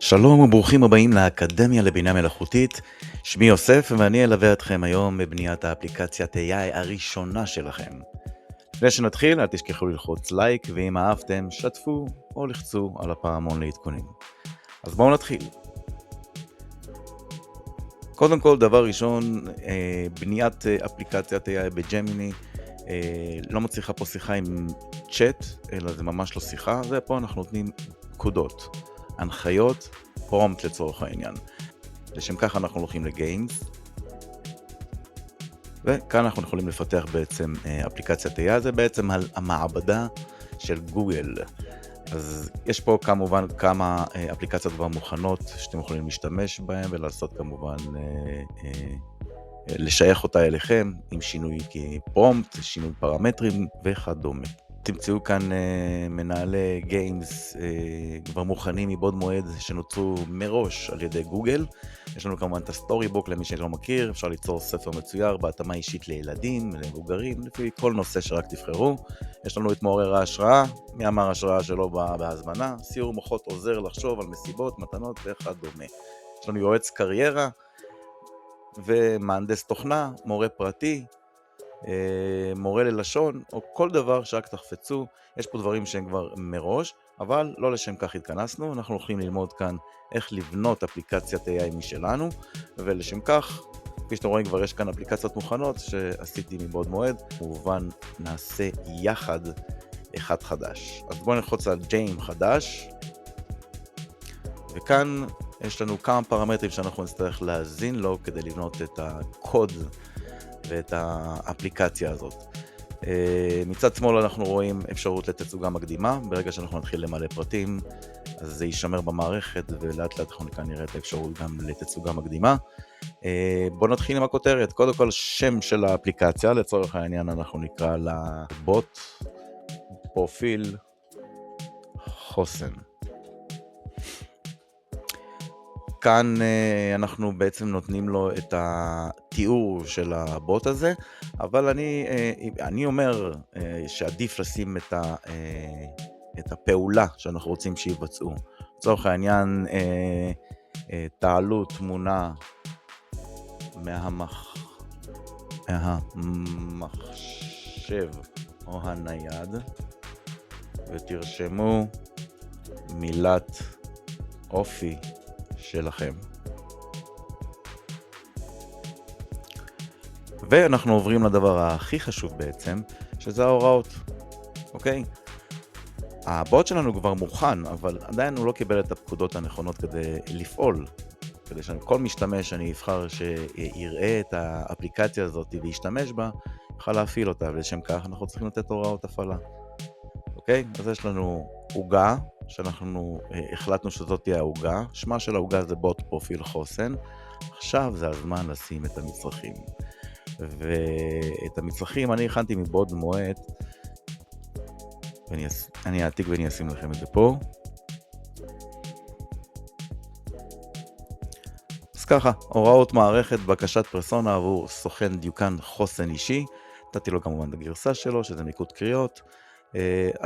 שלום וברוכים הבאים לאקדמיה לבינה מלאכותית. שמי יוסף ואני אלווה אתכם היום בבניית האפליקציית AI הראשונה שלכם. לפני שנתחיל, אל תשכחו ללחוץ לייק, ואם אהבתם, שתפו או לחצו על הפעמון לעדכונים. אז בואו נתחיל. קודם כל, דבר ראשון, בניית אפליקציית AI בג'מיני. לא מצליחה פה שיחה עם צ'אט, אלא זה ממש לא שיחה, ופה אנחנו נותנים פקודות, הנחיות, פרומפט לצורך העניין. לשם כך אנחנו הולכים לגיימס, וכאן אנחנו יכולים לפתח בעצם אפליקציית AI, זה בעצם המעבדה של גוגל. אז יש פה כמובן כמה אפליקציות כבר מוכנות שאתם יכולים להשתמש בהן ולעשות כמובן לשייך אותה אליכם עם שינוי פרומפט, שינוי פרמטרים וכדומה. תמצאו כאן מנהלי גיימס כבר מוכנים מבעוד מועד שנוצרו מראש על ידי גוגל. יש לנו כמובן את הסטורי בוק למי שלא מכיר, אפשר ליצור ספר מצויר בהתאמה אישית לילדים, למבוגרים, לפי כל נושא שרק תבחרו. יש לנו את מעורר ההשראה, מי אמר השראה שלא באה בהזמנה, סיור מוחות עוזר לחשוב על מסיבות, מתנות וכדומה. יש לנו יועץ קריירה ומהנדס תוכנה, מורה פרטי, מורה ללשון, או כל דבר שרק תחפצו. יש פה דברים שהם כבר מראש, אבל לא לשם כך התכנסנו. אנחנו הולכים ללמוד כאן איך לבנות אפליקציית AI משלנו, ולשם כך, כפי שאתם רואים, כבר יש כאן אפליקציות מוכנות שעשיתי מבעוד מועד. כמובן נעשה יחד אחד חדש. אז בואו נלחוץ על ג'יים חדש, וכאן יש לנו כמה פרמטרים שאנחנו נצטרך להזין לו כדי לבנות את הקוד ואת האפליקציה הזאת. מצד שמאל אנחנו רואים אפשרות לתצוגה מקדימה. ברגע שאנחנו נתחיל למלא פרטים, אז זה יישמר במערכת, ולאט לאט אנחנו נראה את האפשרות גם לתצוגה מקדימה. בואו נתחיל עם הכותרת. קודם כל, שם של האפליקציה, לצורך העניין אנחנו נקרא לה בוט פרופיל חוסן. כאן אנחנו בעצם נותנים לו את התיאור של הבוט הזה, אבל אני אומר שעדיף לשים את הפעולה שאנחנו רוצים שיבצעו. לצורך העניין, תעלו תמונה מהמחשב או הנייד, ותרשמו מילת אופי שלכם. ואנחנו עוברים לדבר הכי חשוב בעצם, שזה ההוראות. אוקיי? הבוט שלנו כבר מוכן, אבל עדיין הוא לא קיבל את הפקודות הנכונות כדי לפעול. כדי שכל משתמש שאני אבחר שיראה את האפליקציה הזאת וישתמש בה, יוכל להפעיל אותה, ולשם כך אנחנו צריכים לתת הוראות הפעלה. אוקיי? אז יש לנו עוגה, שאנחנו החלטנו שזאת תהיה העוגה. שמה של העוגה זה בוט פרופיל חוסן. עכשיו זה הזמן לשים את המצרכים. ואת המצרכים אני הכנתי מבעוד מועד. אני אעתיק ואני אשים לכם את זה פה. אז ככה, הוראות מערכת, בקשת פרסונה עבור סוכן דיוקן חוסן אישי. נתתי לו כמובן את הגרסה שלו, שזה מיקוד קריאות.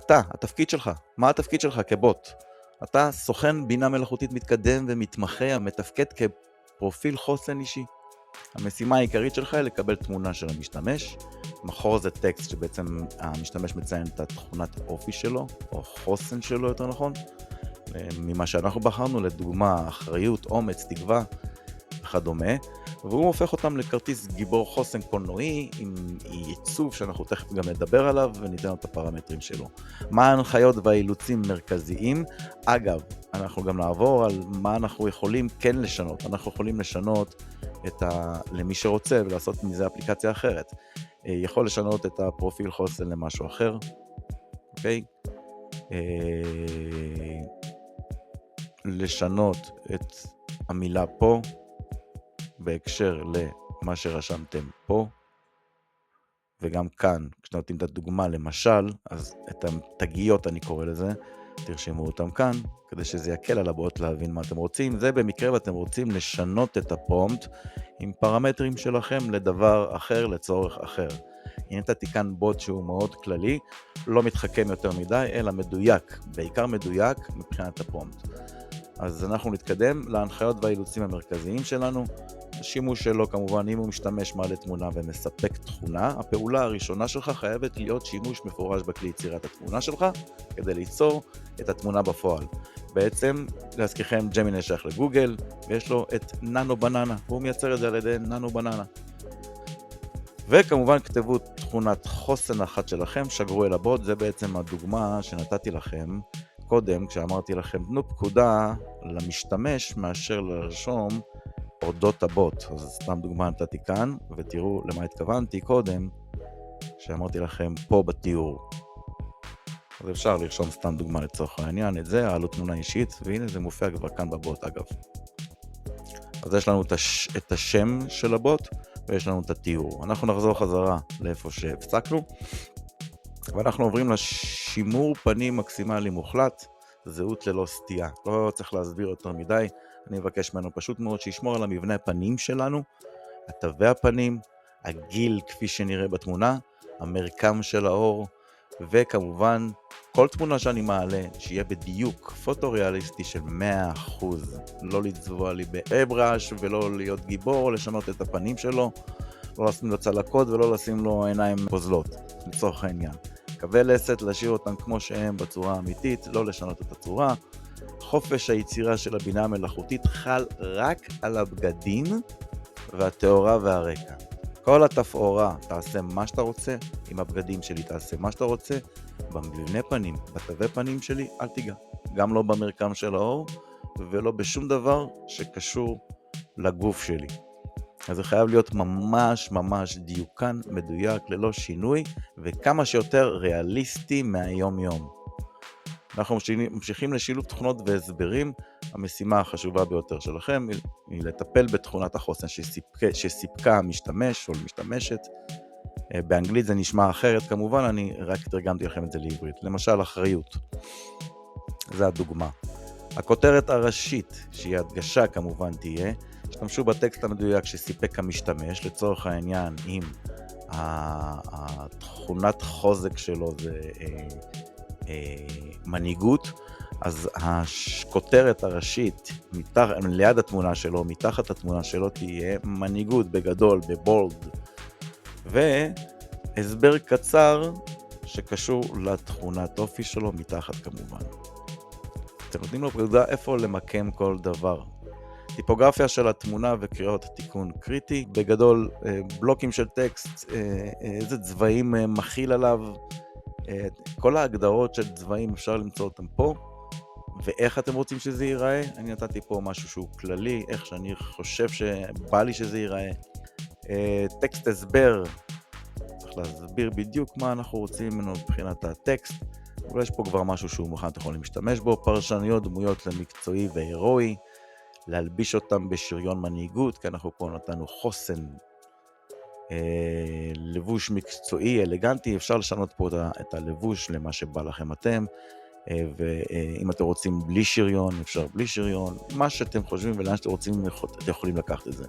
התפקיד שלך, מה התפקיד שלך כבוט? אתה סוכן בינה מלאכותית מתקדם ומתמחה המתפקד כפרופיל חוסן אישי. המשימה העיקרית שלך היא לקבל תמונה של המשתמש. מחור זה טקסט שבעצם המשתמש מציין את תכונת אופי שלו, או חוסן שלו יותר נכון, ממה שאנחנו בחרנו, לדוגמה אחריות, אומץ, תקווה וכדומה, והוא הופך אותם לכרטיס גיבור חוסן קולנועי עם ייצוב שאנחנו תכף גם נדבר עליו וניתן לו את הפרמטרים שלו. מה ההנחיות והאילוצים מרכזיים? אגב, אנחנו גם נעבור על מה אנחנו יכולים כן לשנות. אנחנו יכולים לשנות למי שרוצה ולעשות מזה אפליקציה אחרת. יכול לשנות את הפרופיל חוסן למשהו אחר. אוקיי? לשנות את המילה פה בהקשר למה שרשמתם פה, וגם כאן כשנותנים את הדוגמה למשל, אז את התגיות אני קורא לזה, תרשמו אותם כאן כדי שזה יקל על הבוט להבין מה אתם רוצים. זה במקרה ואתם רוצים לשנות את הפרומפט עם פרמטרים שלכם לדבר אחר, לצורך אחר. הנה נתתי כאן בוט שהוא מאוד כללי, לא מתחכם יותר מדי, אלא מדויק, בעיקר מדויק מבחינת הפרומפט. אז אנחנו נתקדם להנחיות והאילוצים המרכזיים שלנו. השימוש שלו כמובן, אם הוא משתמש מעלה תמונה ומספק תכונה, הפעולה הראשונה שלך חייבת להיות שימוש מפורש בכלי יצירת התמונה שלך, כדי ליצור את התמונה בפועל. בעצם, להזכירכם, ג'מיני שייך לגוגל, ויש לו את ננו בננה, והוא מייצר את זה על ידי ננו בננה. וכמובן כתבו תכונת חוסן אחת שלכם, שגרו אל הבוט, זה בעצם הדוגמה שנתתי לכם קודם, כשאמרתי לכם, תנו פקודה למשתמש מאשר לרשום אודות הבוט. אז סתם דוגמה נתתי כאן, ותראו למה התכוונתי קודם, שאמרתי לכם פה בתיאור. אז אפשר לרשום סתם דוגמה לצורך העניין, את זה, העלות תמונה אישית, והנה זה מופיע כבר כאן בבוט אגב. אז יש לנו את השם של הבוט, ויש לנו את התיאור. אנחנו נחזור חזרה לאיפה שהפסקנו, ואנחנו עוברים לשימור פנים מקסימלי מוחלט, זהות ללא סטייה. לא צריך להסביר יותר מדי, אני מבקש ממנו פשוט מאוד שישמור על המבנה הפנים שלנו, התווי הפנים, הגיל כפי שנראה בתמונה, המרקם של האור, וכמובן כל תמונה שאני מעלה שיהיה בדיוק פוטו-ריאליסטי של 100%, לא לצבוע לי באברש ולא להיות גיבור, לשנות את הפנים שלו, לא לשים לו צלקות ולא לשים לו עיניים פוזלות, לצורך העניין. קווי לסת, להשאיר אותם כמו שהם בצורה אמיתית, לא לשנות את הצורה. חופש היצירה של הבינה המלאכותית חל רק על הבגדים והתאורה והרקע. כל התפאורה תעשה מה שאתה רוצה, עם הבגדים שלי תעשה מה שאתה רוצה, במבנה פנים, בתווי פנים שלי אל תיגע. גם לא במרקם של האור ולא בשום דבר שקשור לגוף שלי. אז זה חייב להיות ממש דיוקן, מדויק, ללא שינוי, וכמה שיותר ריאליסטי מהיום יום. אנחנו ממשיכים לשילוב תכונות והסברים. המשימה החשובה ביותר שלכם היא לטפל בתכונת החוסן שסיפקה המשתמש או משתמשת. באנגלית זה נשמע אחרת כמובן, אני רק תרגמתי לכם את זה לעברית. למשל אחריות, זה הדוגמה. הכותרת הראשית, שהיא הדגשה כמובן תהיה, השתמשו בטקסט המדויק שסיפק המשתמש, לצורך העניין עם התכונת חוזק שלו זה מנהיגות, אז הכותרת הראשית ליד התמונה שלו, מתחת התמונה שלו תהיה מנהיגות בגדול, בבולד, והסבר קצר שקשור לתכונת אופי שלו מתחת כמובן. אתם נותנים לו פקודה איפה למקם כל דבר. טיפוגרפיה של התמונה וקריאות תיקון קריטי, בגדול בלוקים של טקסט, איזה צבעים מכיל עליו, כל ההגדרות של צבעים אפשר למצוא אותם פה, ואיך אתם רוצים שזה ייראה, אני נתתי פה משהו שהוא כללי, איך שאני חושב שבא לי שזה ייראה. טקסט הסבר, צריך להסביר בדיוק מה אנחנו רוצים ממנו מבחינת הטקסט, אבל יש פה כבר משהו שהוא מוכן, אתם יכולים להשתמש בו, פרשניות דמויות למקצועי והירואי, להלביש אותם בשריון מנהיגות, כי אנחנו פה נתנו חוסן, לבוש מקצועי, אלגנטי, אפשר לשנות פה את הלבוש למה שבא לכם אתם, ואם אתם רוצים בלי שריון, אפשר בלי שריון, מה שאתם חושבים ולאן שאתם רוצים, אתם יכולים לקחת את זה.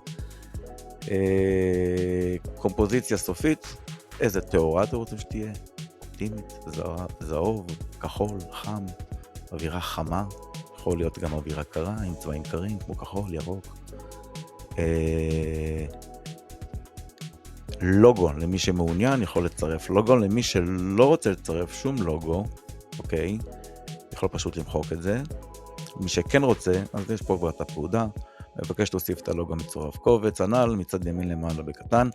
קומפוזיציה סופית, איזה תאורה אתם רוצים שתהיה? אופטימית, זהוב, כחול, חם, אווירה חמה, יכול להיות גם אווירה קרה, עם צבעים קרים, כמו כחול, ירוק. לוגו, למי שמעוניין יכול לצרף לוגו, למי שלא רוצה לצרף שום לוגו, אוקיי, יכול פשוט למחוק את זה. מי שכן רוצה, אז יש פה כבר את הפעודה, מבקש להוסיף את הלוגו מצורף קובץ, הנ"ל מצד ימין למעלה בקטן.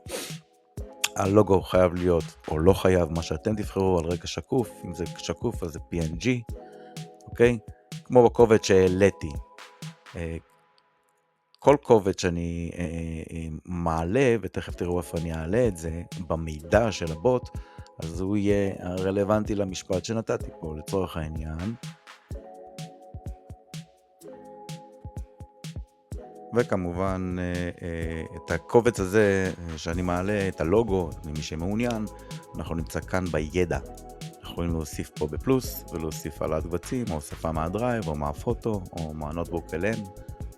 הלוגו חייב להיות, או לא חייב, מה שאתם תבחרו, על רקע שקוף, אם זה שקוף אז זה PNG, אוקיי? כמו בקובץ שהעליתי. כל קובץ שאני מעלה, ותכף תראו איפה אני אעלה את זה, במידע של הבוט, אז הוא יהיה רלוונטי למשפט שנתתי פה, לצורך העניין. וכמובן, את הקובץ הזה שאני מעלה, את הלוגו, למי שמעוניין, אנחנו נמצא כאן בידע. יכולים להוסיף פה בפלוס, ולהוסיף על הקבצים, או הוספה מהדרייב, או מהפוטו, או מהנוטבוק LM,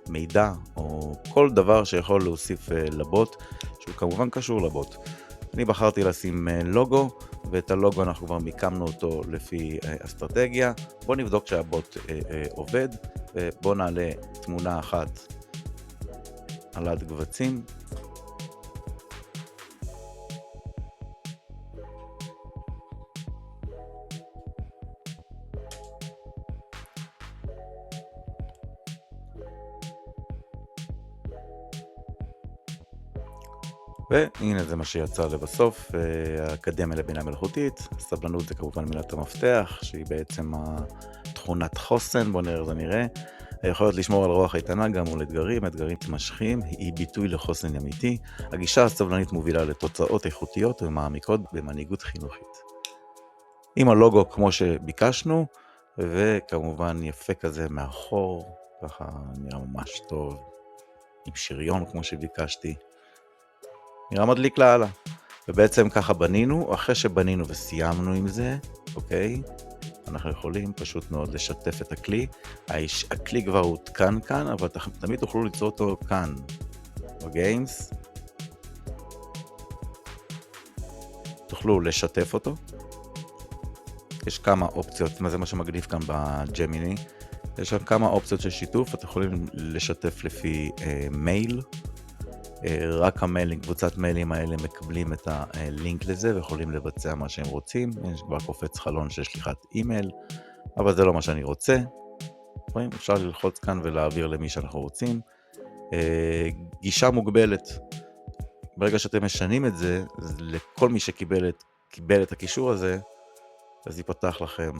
מידע, או כל דבר שיכול להוסיף לבוט, שהוא כמובן קשור לבוט. אני בחרתי לשים לוגו, ואת הלוגו אנחנו כבר מיקמנו אותו לפי אסטרטגיה. בואו נבדוק שהבוט עובד. ובוא נעלה תמונה אחת על עד קבצים. והנה זה מה שיצא לבסוף, האקדמיה לבינה מלאכותית. סבלנות זה כמובן מילת המפתח, שהיא בעצם תכונת חוסן, בוא נראה זה נראה. היכולת לשמור על רוח איתנה גם מול אתגרים מתמשכים, היא ביטוי לחוסן אמיתי. הגישה הסבלנית מובילה לתוצאות איכותיות ומעמיקות במנהיגות חינוכית. עם הלוגו כמו שביקשנו, וכמובן יפה כזה מאחור, ככה נראה ממש טוב, עם שריון כמו שביקשתי. נראה מדליק להלאה. ובעצם ככה בנינו, אחרי שבנינו וסיימנו עם זה, אוקיי? אנחנו יכולים פשוט מאוד לשתף את הכלי. הכלי כבר הותקן כאן, אבל תמיד תוכלו ליצור אותו כאן, בגיימס. תוכלו לשתף אותו. יש כמה אופציות, זה מה שמגניב כאן בג'מיני. יש שם כמה אופציות של שיתוף, אתם יכולים לשתף לפי מייל. רק המיילים, קבוצת מיילים האלה מקבלים את הלינק לזה ויכולים לבצע מה שהם רוצים. יש כבר קופץ חלון של שליחת אימייל, אבל זה לא מה שאני רוצה. רואים? אפשר ללחוץ כאן ולהעביר למי שאנחנו רוצים. גישה מוגבלת. ברגע שאתם משנים את זה, לכל מי שקיבל את הקישור הזה, אז ייפתח לכם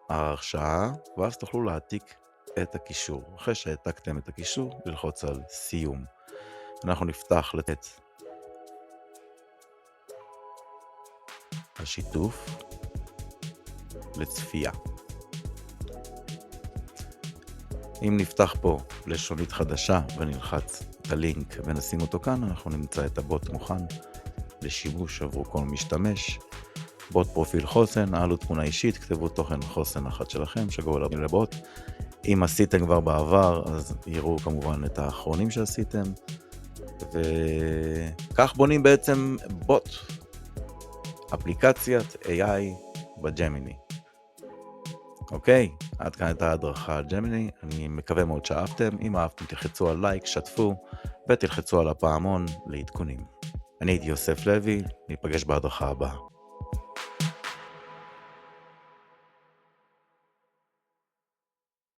ההרשאה, ואז תוכלו להעתיק את הקישור. אחרי שהעתקתם את הקישור, ללחוץ על סיום. אנחנו נפתח לתת השיתוף לצפייה. אם נפתח פה לשונית חדשה ונלחץ את הלינק ונשים אותו כאן, אנחנו נמצא את הבוט מוכן לשימוש עבור כל משתמש. בוט פרופיל חוסן, העלו תמונה אישית, כתבו תוכן חוסן אחת שלכם שגורל הרבה לבוט. אם עשיתם כבר בעבר, אז יראו כמובן את האחרונים שעשיתם. וכך בונים בעצם בוט, אפליקציית AI בג'מיני. אוקיי, עד כאן הייתה ההדרכה על ג'מיני, אני מקווה מאוד שאהבתם. אם אהבתם תלחצו על לייק, שתפו ותלחצו על הפעמון לעדכונים. אני הייתי יוסף לוי, ניפגש בהדרכה הבאה.